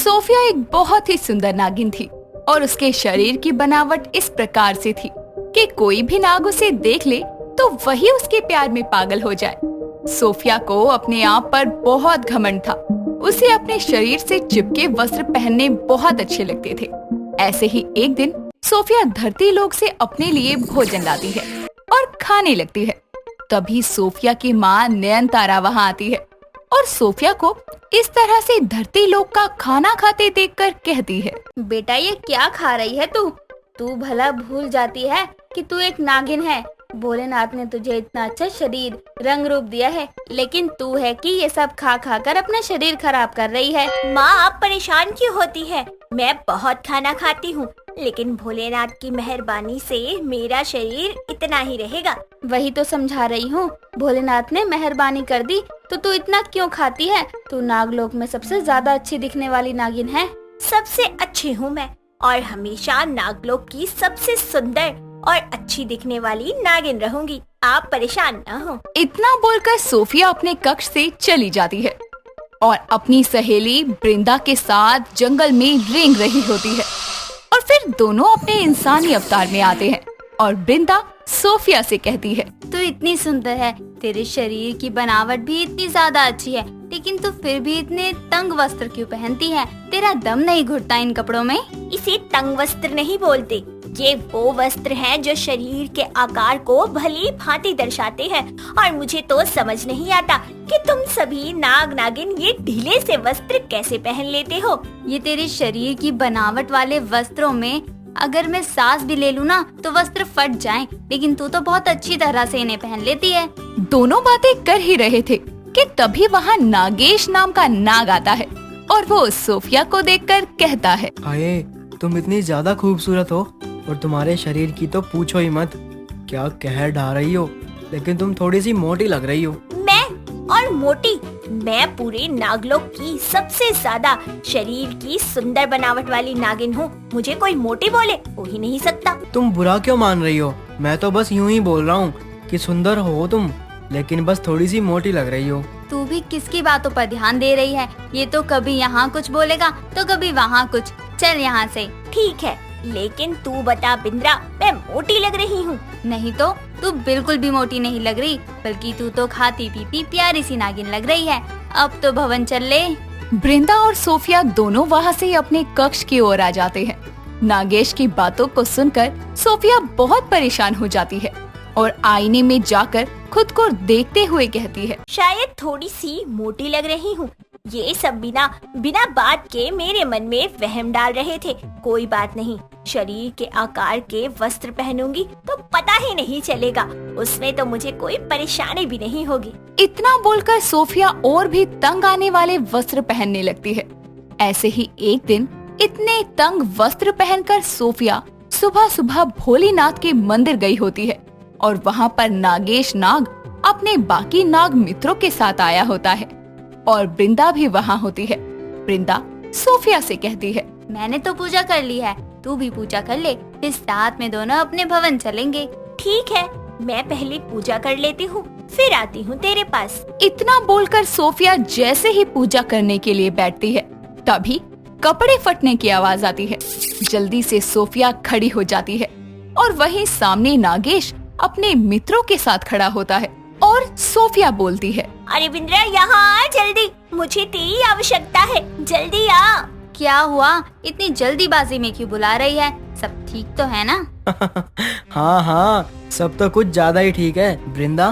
Sophia एक बहुत ही सुंदर नागिन थी और उसके शरीर की बनावट इस प्रकार से थी कि कोई भी नाग उसे देख ले तो वही उसके प्यार में पागल हो जाए। सोफिया को अपने आप पर बहुत घमंड था। उसे अपने शरीर से चिपके वस्त्र पहनने बहुत अच्छे लगते थे। ऐसे ही एक दिन सोफिया धरती लोक से अपने लिए भोजन लाती है और खाने लगती है। तभी सोफिया की माँ नयनतारा वहाँ आती है और सोफिया को इस तरह से धरती लोक का खाना खाते देखकर कहती है, बेटा ये क्या खा रही है तू? तू भला भूल जाती है कि तू एक नागिन है। भोलेनाथ ने तुझे इतना अच्छा शरीर रंग रूप दिया है, लेकिन तू है कि ये सब खा खा कर अपना शरीर खराब कर रही है। माँ आप परेशान क्यों होती है? मैं बहुत खाना खाती हूँ, लेकिन भोलेनाथ की मेहरबानी से मेरा शरीर इतना ही रहेगा। वही तो समझा रही हूँ, भोलेनाथ ने मेहरबानी कर दी तो तू इतना क्यों खाती है? तू नागलोक में सबसे ज्यादा अच्छी दिखने वाली नागिन है। सबसे अच्छी हूँ मैं और हमेशा नागलोक की सबसे सुंदर और अच्छी दिखने वाली नागिन रहूंगी। आप परेशान न हो। इतना बोलकर सोफिया अपने कक्ष से चली जाती है और अपनी सहेली ब्रिंदा के साथ जंगल में रेंग रही होती है। और फिर दोनों अपने इंसानी अवतार में आते हैं और ब्रिंदा सोफिया से कहती है, तू इतनी सुंदर है, तेरे शरीर की बनावट भी इतनी ज्यादा अच्छी है, लेकिन तू फिर भी इतने तंग वस्त्र क्यों पहनती है? तेरा दम नहीं घुटता इन कपड़ों में? इसे तंग वस्त्र नहीं बोलते, ये वो वस्त्र हैं जो शरीर के आकार को भली भांति दर्शाते हैं। और मुझे तो समझ नहीं आता कि तुम सभी नाग नागिन ये ढीले से वस्त्र कैसे पहन लेते हो। ये तेरे शरीर की बनावट वाले वस्त्रों में अगर मैं सांस भी ले लूँ ना तो वस्त्र फट जाएं, लेकिन तू तो बहुत अच्छी तरह से इन्हें पहन लेती है। दोनों बातें कर ही रहे थे कि तभी वहाँ नागेश नाम का नाग आता है और वो सोफिया को देखकर कहता है, आए तुम इतनी ज्यादा खूबसूरत हो और तुम्हारे शरीर की तो पूछो ही मत। क्या कहर ढा रही हो, लेकिन तुम थोड़ी सी मोटी लग रही हो। मैं और मोटी? मैं पूरे नागलोक की सबसे ज्यादा शरीर की सुंदर बनावट वाली नागिन हूँ। मुझे कोई मोटी बोले हो ही नहीं सकता। तुम बुरा क्यों मान रही हो? मैं तो बस यूं ही बोल रहा हूँ कि सुंदर हो तुम, लेकिन बस थोड़ी सी मोटी लग रही हो। तू भी किसकी बातों पर ध्यान दे रही है? ये तो कभी यहाँ कुछ बोलेगा तो कभी वहाँ कुछ। चल यहाँ से। ठीक है, लेकिन तू बता बिंद्रा, मैं मोटी लग रही हूँ? नहीं तो तू बिल्कुल भी मोटी नहीं लग रही, बल्कि तू तो खाती पीती प्यारी सी नागिन लग रही है। अब तो भवन चल ले। ब्रिंदा और सोफिया दोनों वहाँ से अपने कक्ष की ओर आ जाते हैं। नागेश की बातों को सुनकर सोफिया बहुत परेशान हो जाती है और आईने में जाकर खुद को देखते हुए कहती है, शायद थोड़ी सी मोटी लग रही हूँ। ये सब बिना बात के मेरे मन में वहम डाल रहे थे। कोई बात नहीं, शरीर के आकार के वस्त्र पहनूंगी तो पता ही नहीं चलेगा, उसमें तो मुझे कोई परेशानी भी नहीं होगी। इतना बोलकर सोफिया और भी तंग आने वाले वस्त्र पहनने लगती है। ऐसे ही एक दिन इतने तंग वस्त्र पहनकर सोफिया सुबह सुबह भोलेनाथ के मंदिर गई होती है और वहाँ पर नागेश नाग अपने बाकी नाग मित्रों के साथ आया होता है और ब्रिंदा भी वहाँ होती है। ब्रिंदा सोफिया से कहती है, मैंने तो पूजा कर ली है, तू भी पूजा कर ले, फिर साथ में दोनों अपने भवन चलेंगे। ठीक है, मैं पहले पूजा कर लेती हूँ, फिर आती हूँ तेरे पास। इतना बोलकर सोफिया जैसे ही पूजा करने के लिए बैठती है, तभी कपड़े फटने की आवाज आती है। जल्दी से सोफिया खड़ी हो जाती है और वहीं सामने नागेश अपने मित्रों के साथ खड़ा होता है और सोफिया बोलती है, अरे बिंद्रा यहाँ आ जल्दी, मुझे तेरी आवश्यकता है, जल्दी आ। क्या हुआ? इतनी जल्दीबाजी में क्यों बुला रही है? सब ठीक तो है ना? हाँ हाँ, सब तो कुछ ज्यादा ही ठीक है। ब्रिंदा,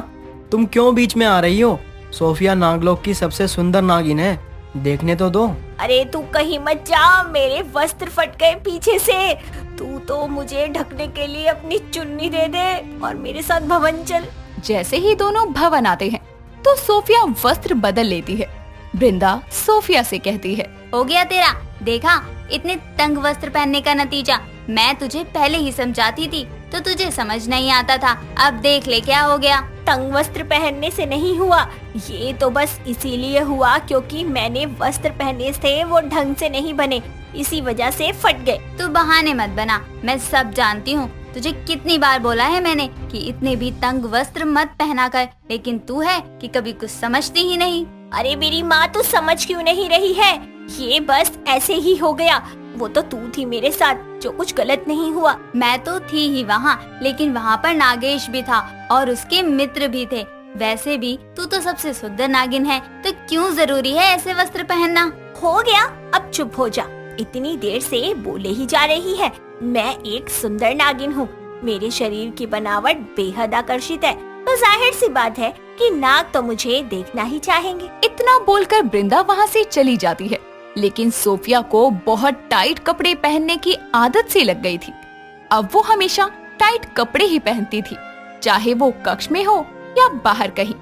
तुम क्यों बीच में आ रही हो? सोफिया नागलोक की सबसे सुंदर नागिन है, देखने तो दो। अरे तू कहीं मत जा, मेरे वस्त्र फट गए पीछे से। तू तो मुझे ढकने के लिए अपनी चुन्नी दे दे और मेरे साथ भवन चल। जैसे ही दोनों भवन आते हैं तो सोफिया वस्त्र बदल लेती है। ब्रिंदा सोफिया से कहती है, हो गया तेरा, देखा इतने तंग वस्त्र पहनने का नतीजा। मैं तुझे पहले ही समझाती थी तो तुझे समझ नहीं आता था, अब देख ले क्या हो गया। तंग वस्त्र पहनने से नहीं हुआ, ये तो बस इसीलिए हुआ क्योंकि मैंने वस्त्र पहने थे वो ढंग से नहीं बने, इसी वजह से फट गए। तू बहाने मत बना, मैं सब जानती हूँ। तुझे कितनी बार बोला है मैंने कि इतने भी तंग वस्त्र मत पहना कर, लेकिन तू है कि कभी कुछ समझती ही नहीं। अरे मेरी माँ, तू समझ क्यों नहीं रही है? ये बस ऐसे ही हो गया। वो तो तू थी मेरे साथ, जो कुछ गलत नहीं हुआ। मैं तो थी ही वहाँ, लेकिन वहाँ पर नागेश भी था और उसके मित्र भी थे। वैसे भी तू तो सबसे सुंदर नागिन है, तो क्यों जरूरी है ऐसे वस्त्र पहनना? हो गया, अब चुप हो जा। इतनी देर से बोले ही जा रही है। मैं एक सुंदर नागिन हूँ। मेरे शरीर की बनावट बेहद आकर्षित है, तो जाहिर सी बात है कि नाग तो मुझे देखना ही चाहेंगे। इतना बोलकर बृंदा वहाँ से चली जाती है। लेकिन सोफिया को बहुत टाइट कपड़े पहनने की आदत सी लग गई थी। अब वो हमेशा टाइट कपड़े ही पहनती थी, चाहे वो कक्ष में हो या बाहर कहीं।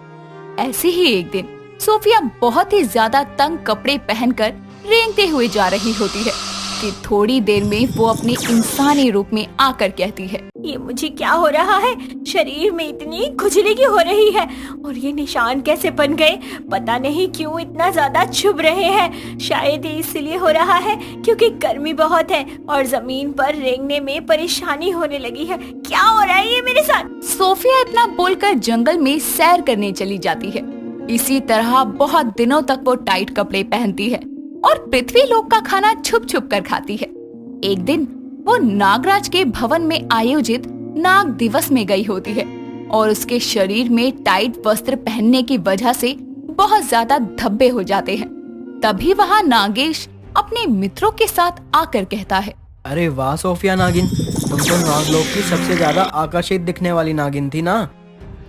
ऐसे ही एक दिन सोफिया बहुत ही ज्यादा तंग कपड़े पहनकर रेंगते हुए जा रही होती है कि थोड़ी देर में वो अपने इंसानी रूप में आकर कहती है, ये मुझे क्या हो रहा है? शरीर में इतनी खुजली क्यों हो रही है? और ये निशान कैसे बन गए? पता नहीं क्यों इतना ज्यादा चुभ रहे हैं। शायद ये इसलिए हो रहा है क्योंकि गर्मी बहुत है और जमीन पर रेंगने में परेशानी होने लगी है। क्या हो रहा है ये मेरे साथ? सोफिया इतना बोलकर जंगल में सैर करने चली जाती है। इसी तरह बहुत दिनों तक वो टाइट कपड़े पहनती है और पृथ्वी लोक का खाना छुप छुप कर खाती है। एक दिन वो नागराज के भवन में आयोजित नाग दिवस में गई होती है और उसके शरीर में टाइट वस्त्र पहनने की वजह से बहुत ज्यादा धब्बे हो जाते हैं। तभी वहाँ नागेश अपने मित्रों के साथ आकर कहता है, अरे वाह सोफिया नागिन, तुम तो नागलोक की सबसे ज्यादा आकर्षित दिखने वाली नागिन थी ना।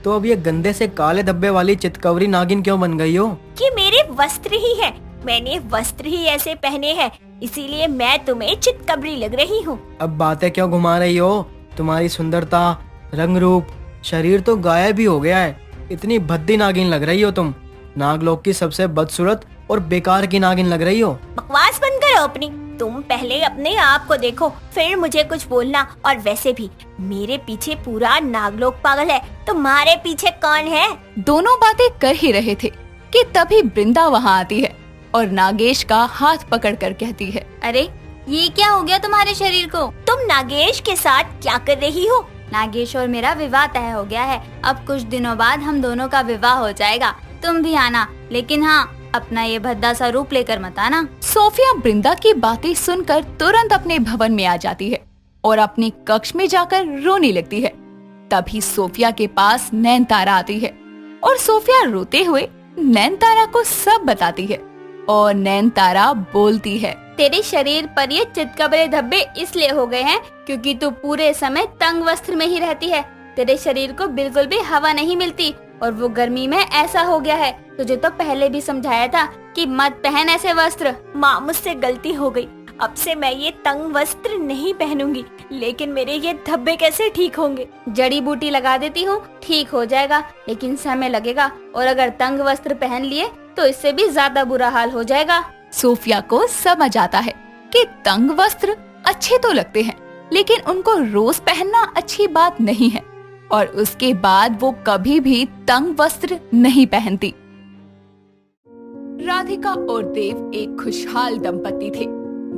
तो अब ये गंदे से काले धब्बे वाली चितकवरी नागिन क्यों बन गई हो? कि मेरे वस्त्र ही है। मैंने वस्त्र ही ऐसे पहने हैं, इसीलिए मैं तुम्हें चितकबरी लग रही हूँ। अब बातें क्यों घुमा रही हो? तुम्हारी सुंदरता, रंग रूप, शरीर तो गायब ही हो गया है। इतनी भद्दी नागिन लग रही हो तुम। नागलोक की सबसे बदसूरत और बेकार की नागिन लग रही हो। बकवास बंद करो अपनी। तुम पहले अपने आप को देखो, फिर मुझे कुछ बोलना। और वैसे भी मेरे पीछे पूरा नागलोक पागल है, तुम्हारे पीछे कौन है? दोनों बातें कर ही रहे थे कि तभी बृंदा वहाँ आती है और नागेश का हाथ पकड़कर कहती है, अरे ये क्या हो गया तुम्हारे शरीर को? तुम नागेश के साथ क्या कर रही हो? नागेश और मेरा विवाह तय हो गया है। अब कुछ दिनों बाद हम दोनों का विवाह हो जाएगा। तुम भी आना, लेकिन हाँ, अपना ये भद्दा सा रूप लेकर मत आना। सोफिया बृंदा की बातें सुनकर तुरंत अपने भवन में आ जाती है और अपने कक्ष में जाकर रोने लगती है। तभी सोफिया के पास नैनतारा आती है और सोफिया रोते हुए नैनतारा को सब बताती है और नैनतारा बोलती है, तेरे शरीर पर ये चितकबरे धब्बे इसलिए हो गए हैं क्योंकि तू पूरे समय तंग वस्त्र में ही रहती है। तेरे शरीर को बिल्कुल भी हवा नहीं मिलती और वो गर्मी में ऐसा हो गया है। तुझे तो पहले भी समझाया था कि मत पहन ऐसे वस्त्र। माँ, मुझसे गलती हो गई। अब से मैं ये तंग वस्त्र नहीं पहनूंगी। लेकिन मेरे ये धब्बे कैसे ठीक होंगे? जड़ी बूटी लगा देती हूँ, ठीक हो जाएगा, लेकिन समय लगेगा। और अगर तंग वस्त्र पहन लिए तो इससे भी ज्यादा बुरा हाल हो जाएगा। सोफिया को समझ आता है कि तंग वस्त्र अच्छे तो लगते हैं, लेकिन उनको रोज पहनना अच्छी बात नहीं है और उसके बाद वो कभी भी तंग वस्त्र नहीं पहनती। राधिका और देव एक खुशहाल दंपति थे।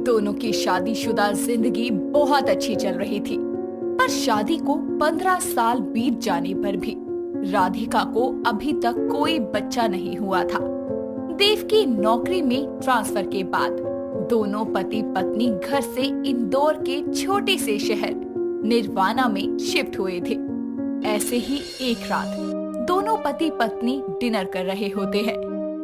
दोनों की शादीशुदा जिंदगी बहुत अच्छी चल रही थी, पर शादी को 15 साल बीत जाने पर भी राधिका को अभी तक कोई बच्चा नहीं हुआ था। देव की नौकरी में ट्रांसफर के बाद दोनों पति पत्नी घर से इंदौर के छोटे से शहर निर्वाणा में शिफ्ट हुए थे। ऐसे ही एक रात दोनों पति पत्नी डिनर कर रहे होते हैं।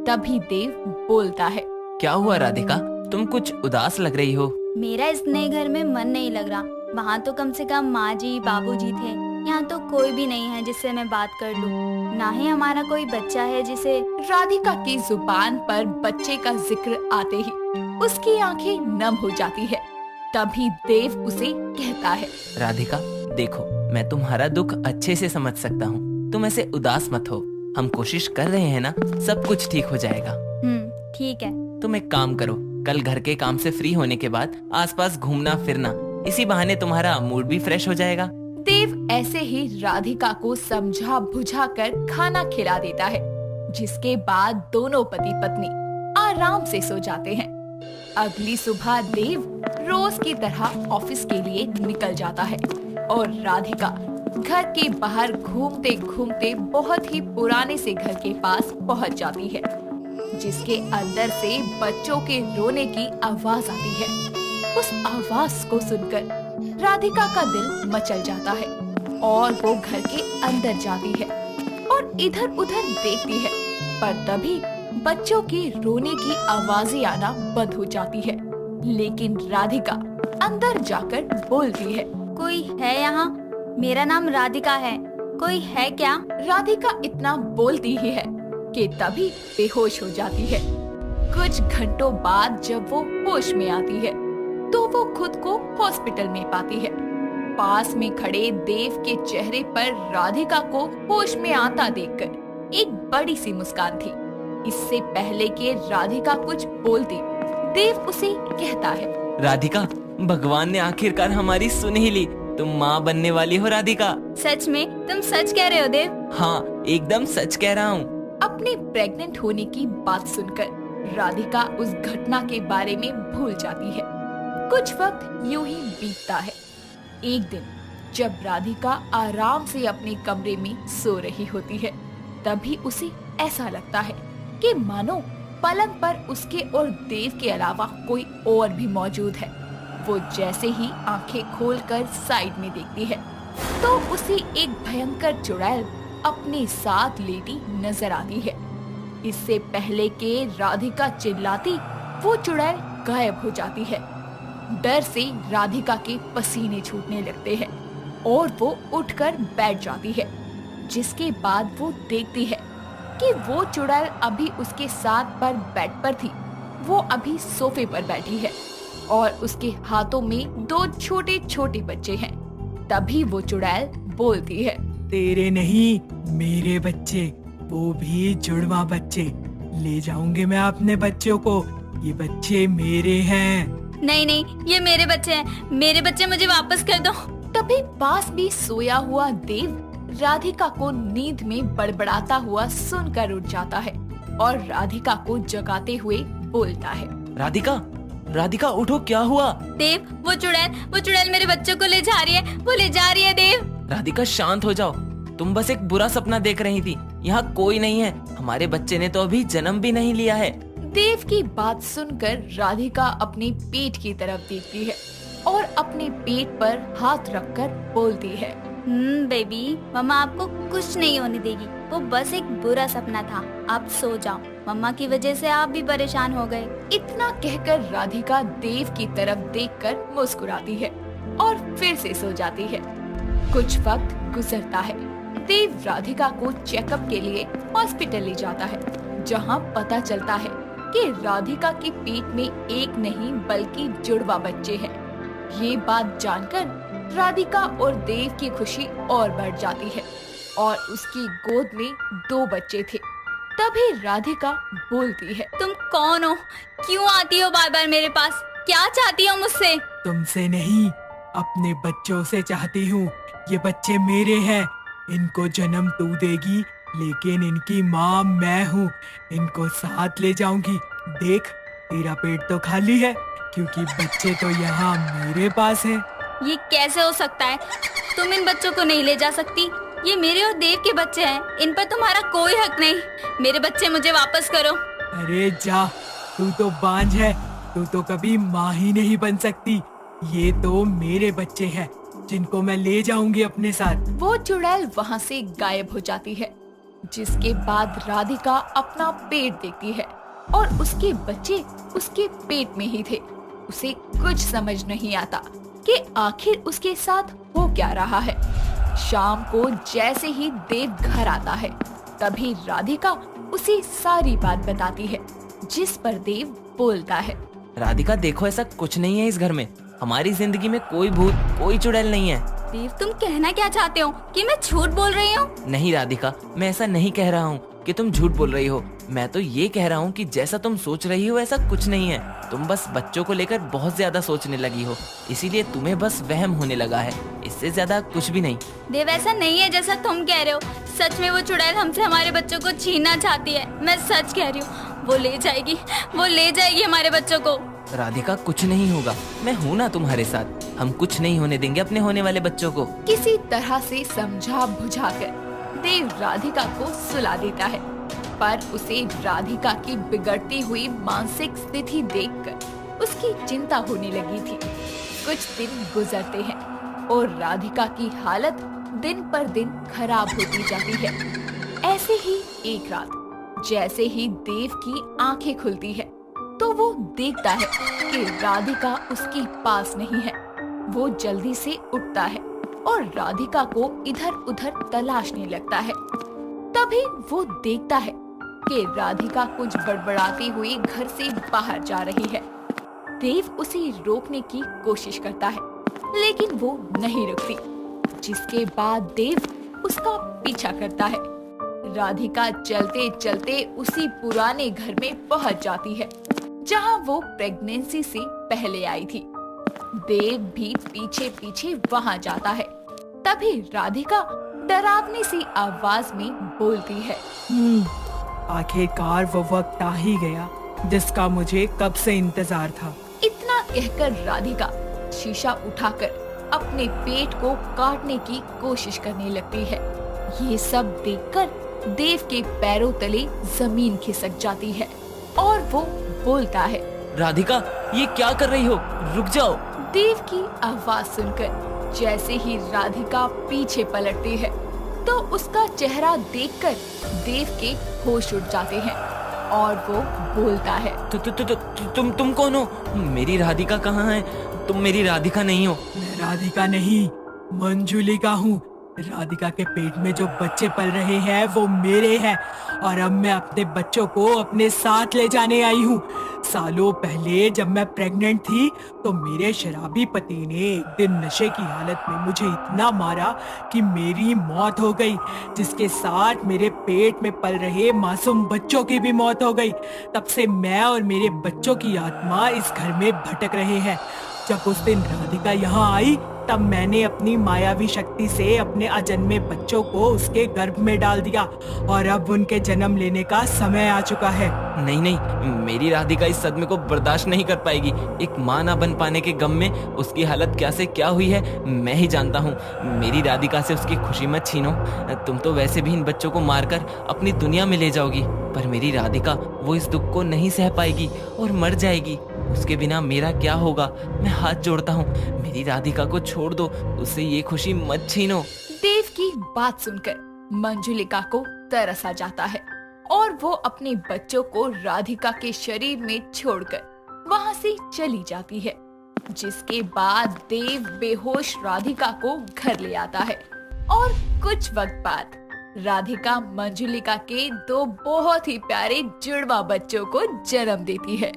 तभी देव बोलता है, क्या हुआ राधिका, तुम कुछ उदास लग रही हो? मेरा इस नए घर में मन नहीं लग रहा। वहाँ तो कम से कम माँ जी बाबू जी थे, यहाँ तो कोई भी नहीं है जिससे मैं बात कर लूँ। ना ही हमारा कोई बच्चा है जिसे। राधिका की जुबान पर बच्चे का जिक्र आते ही उसकी आंखें नम हो जाती है। तभी देव उसे कहता है, राधिका देखो, मैं तुम्हारा दुख अच्छे से समझ सकता हूँ। तुम ऐसे उदास मत हो। हम कोशिश कर रहे हैं ना, सब कुछ ठीक हो जाएगा। ठीक है। तुम एक काम करो, कल घर के काम से फ्री होने के बाद आसपास घूमना फिरना, इसी बहाने तुम्हारा मूड भी फ्रेश हो जाएगा। देव ऐसे ही राधिका को समझा बुझा कर खाना खिला देता है, जिसके बाद दोनों पति पत्नी आराम से सो जाते हैं। अगली सुबह देव रोज की तरह ऑफिस के लिए निकल जाता है और राधिका घर के बाहर घूमते घूमते बहुत ही पुराने से घर के पास पहुंच जाती है। जिसके अंदर से बच्चों के रोने की आवाज आती है। उस आवाज को सुनकर राधिका का दिल मचल जाता है और वो घर के अंदर जाती है और इधर उधर देखती है, पर तभी बच्चों के रोने की आवाजें आना बंद हो जाती है। लेकिन राधिका अंदर जाकर बोलती है, कोई है यहाँ? मेरा नाम राधिका है, कोई है क्या? राधिका इतना बोलती ही है कि तभी बेहोश हो जाती है। कुछ घंटों बाद जब वो होश में आती है तो वो खुद को हॉस्पिटल में पाती है। पास में खड़े देव के चेहरे पर राधिका को होश में आता देखकर एक बड़ी सी मुस्कान थी। इससे पहले कि राधिका कुछ बोलती, देव उसे कहता है, राधिका, भगवान ने आखिरकार हमारी सुन ही ली। तुम माँ बनने वाली हो राधिका। सच में? तुम सच कह रहे हो देव? हाँ, एकदम सच कह रहा हूँ। अपने प्रेग्नेंट होने की बात सुनकर राधिका उस घटना के बारे में भूल जाती है। कुछ वक्त यूं ही बीतता है। एक दिन जब राधिका आराम से अपने कमरे में सो रही होती है, तभी उसे ऐसा लगता है कि मानो पलंग पर उसके और देव के अलावा कोई और भी मौजूद है। वो जैसे ही आंखें खोलकर साइड में देखती है तो उसे एक भयंकर चुड़ैल अपने साथ लेटी नजर आती है। इससे पहले कि राधिका चिल्लाती, वो चुड़ैल गायब हो जाती है। डर से राधिका के पसीने छूटने लगते हैं और वो उठकर बैठ जाती है, जिसके बाद वो देखती है कि वो चुड़ैल अभी उसके साथ पर बेड पर थी। वो अभी सोफे पर बैठी है और उसके हाथों में 2 छोटे छोटे बच्चे हैं। तभी वो चुड़ैल बोलती है, तेरे नहीं, मेरे बच्चे, वो भी जुड़वा बच्चे। ले जाऊंगे मैं अपने बच्चों को, ये बच्चे मेरे हैं। नहीं नहीं, ये मेरे बच्चे हैं, मेरे बच्चे मुझे वापस कर दो। तभी पास भी सोया हुआ देव राधिका को नींद में बड़बड़ाता हुआ सुनकर उठ जाता है और राधिका को जगाते हुए बोलता है, राधिका, राधिका उठो, क्या हुआ? देव, वो चुड़ैल मेरे बच्चों को ले जा रही है, वो ले जा रही है देव। राधिका शांत हो जाओ, तुम बस एक बुरा सपना देख रही थी। यहाँ कोई नहीं है, हमारे बच्चे ने तो अभी जन्म भी नहीं लिया है। देव की बात सुनकर राधिका अपने पेट की तरफ देखती है और अपने पेट पर हाथ रखकर बोलती है, बेबी, मम्मा आपको कुछ नहीं होने देगी, वो बस एक बुरा सपना था, आप सो जाओ, मम्मा की वजह से आप भी परेशान हो गए। इतना कहकर राधिका देव की तरफ देखकर मुस्कुराती है और फिर से सो जाती है। कुछ वक्त गुजरता है। देव राधिका को चेकअप के लिए हॉस्पिटल ले जाता है, जहां पता चलता है कि राधिका के पेट में एक नहीं बल्कि जुड़वा बच्चे हैं। ये बात जानकर राधिका और देव की खुशी और बढ़ जाती है और उसकी गोद में 2 बच्चे थे। तभी राधिका बोलती है, तुम कौन हो? क्यों आती हो बार बार मेरे पास? क्या चाहती हो मुझसे? तुमसे नहीं, अपने बच्चों से चाहती हूँ। ये बच्चे मेरे हैं, इनको जन्म तू देगी, लेकिन इनकी माँ मैं हूँ। इनको साथ ले जाऊंगी। देख, तेरा पेट तो खाली है, क्योंकि बच्चे तो यहाँ मेरे पास हैं। ये कैसे हो सकता है? तुम इन बच्चों को नहीं ले जा सकती, ये मेरे और देव के बच्चे हैं, इन पर तुम्हारा कोई हक नहीं। मेरे बच्चे मुझे वापस करो। अरे जा, तू तो बांझ है, तू तो कभी माँ ही नहीं बन सकती। ये तो मेरे बच्चे हैं, जिनको मैं ले जाऊंगी अपने साथ। वो चुड़ैल वहाँ से गायब हो जाती है, जिसके बाद राधिका अपना पेट देखती है और उसके बच्चे उसके पेट में ही थे। उसे कुछ समझ नहीं आता कि आखिर उसके साथ हो क्या रहा है। शाम को जैसे ही देव घर आता है, तभी राधिका उसे सारी बात बताती है, जिस पर देव बोलता है, राधिका देखो, ऐसा कुछ नहीं है इस घर में। हमारी जिंदगी में कोई भूत, कोई चुड़ैल नहीं है। देव, तुम कहना क्या चाहते हो कि मैं झूठ बोल रही हूँ? नहीं राधिका, मैं ऐसा नहीं कह रहा हूँ कि तुम झूठ बोल रही हो। मैं तो ये कह रहा हूँ कि जैसा तुम सोच रही हो ऐसा कुछ नहीं है। तुम बस बच्चों को लेकर बहुत ज्यादा सोचने लगी हो, इसीलिए तुम्हें बस वहम होने लगा है, इससे ज्यादा कुछ भी नहीं। देव, ऐसा नहीं है जैसा तुम कह रहे हो। सच में वो चुड़ैल हमसे हमारे बच्चों को छीनना चाहती है। मैं सच कह रही हूँ, वो ले जाएगी हमारे बच्चों को। राधिका, कुछ नहीं होगा, मैं हूँ ना तुम्हारे साथ। हम कुछ नहीं होने देंगे अपने होने वाले बच्चों को। किसी तरह से समझा बुझाकर देव राधिका को सुला देता है पर उसे राधिका की बिगड़ती हुई मानसिक स्थिति देखकर उसकी चिंता होने लगी थी। कुछ दिन गुजरते हैं और राधिका की हालत दिन पर दिन खराब होती जाती है। ऐसे ही एक रात जैसे ही देव की आंखें खुलती है तो वो देखता है कि राधिका उसके पास नहीं है। वो जल्दी से उठता है और राधिका को इधर उधर तलाशने लगता है। तभी वो देखता है कि राधिका कुछ बड़बड़ाती हुई घर से बाहर जा रही है। देव उसे रोकने की कोशिश करता है लेकिन वो नहीं रुकती, जिसके बाद देव उसका पीछा करता है। राधिका चलते चलते उसी पुराने घर में पहुंच जाती है जहां वो प्रेगनेंसी से पहले आई थी। देव भी पीछे पीछे वहां जाता है। तभी राधिका डरावनी सी आवाज में बोलती है, आखिरकार वो वक्त आ ही गया जिसका मुझे कब से इंतजार था। इतना कहकर राधिका शीशा उठाकर अपने पेट को काटने की कोशिश करने लगती है। ये सब देखकर देव के पैरों तले जमीन खिसक जाती है और वो बोलता है, राधिका, ये क्या कर रही हो? रुक जाओ। देव की आवाज सुनकर जैसे ही राधिका पीछे पलटती है तो उसका चेहरा देखकर देव के होश उड़ जाते हैं और वो बोलता है, तुम कौन हो? मेरी राधिका कहाँ है? तुम मेरी राधिका नहीं हो। मैं राधिका नहीं, मंजुलिका हूँ। राधिका के पेट में जो बच्चे पल रहे हैं वो मेरे हैं और अब मैं अपने बच्चों को अपने साथ ले जाने आई हूँ। सालों पहले जब मैं प्रेग्नेंट थी तो मेरे शराबी पति ने एक दिन नशे की हालत में मुझे इतना मारा कि मेरी मौत हो गई, जिसके साथ मेरे पेट में पल रहे मासूम बच्चों की भी मौत हो गई। तब से मैं और मेरे बच्चों की आत्मा इस घर में भटक रहे हैं। जब उस दिन राधिका यहाँ आई तब मैंने अपनी मायावी शक्ति से अपने अजन्मे बच्चों को उसके गर्भ में डाल दिया और अब उनके जन्म लेने का समय आ चुका है। नहीं नहीं, मेरी राधिका इस सदमे को बर्दाश्त नहीं कर पाएगी। एक माँ ना बन पाने के गम में उसकी हालत क्या से क्या हुई है मैं ही जानता हूँ। मेरी राधिका से उसकी खुशी मत छीनो। तुम तो वैसे भी इन बच्चों को मारकर अपनी दुनिया में ले जाओगी, पर मेरी राधिका वो इस दुख को नहीं सह पाएगी और मर जाएगी। उसके बिना मेरा क्या होगा? मैं हाथ जोड़ता हूँ, मेरी राधिका को छोड़ दो, उससे ये खुशी मत छीनो। देव की बात सुनकर मंजुलिका को तरस आ जाता है और वो अपने बच्चों को राधिका के शरीर में छोड़कर वहाँ से चली जाती है। जिसके बाद देव बेहोश राधिका को घर ले आता है और कुछ वक्त बाद राधिका मंजुलिका के 2 बहुत ही प्यारे जुड़वा बच्चों को जन्म देती है।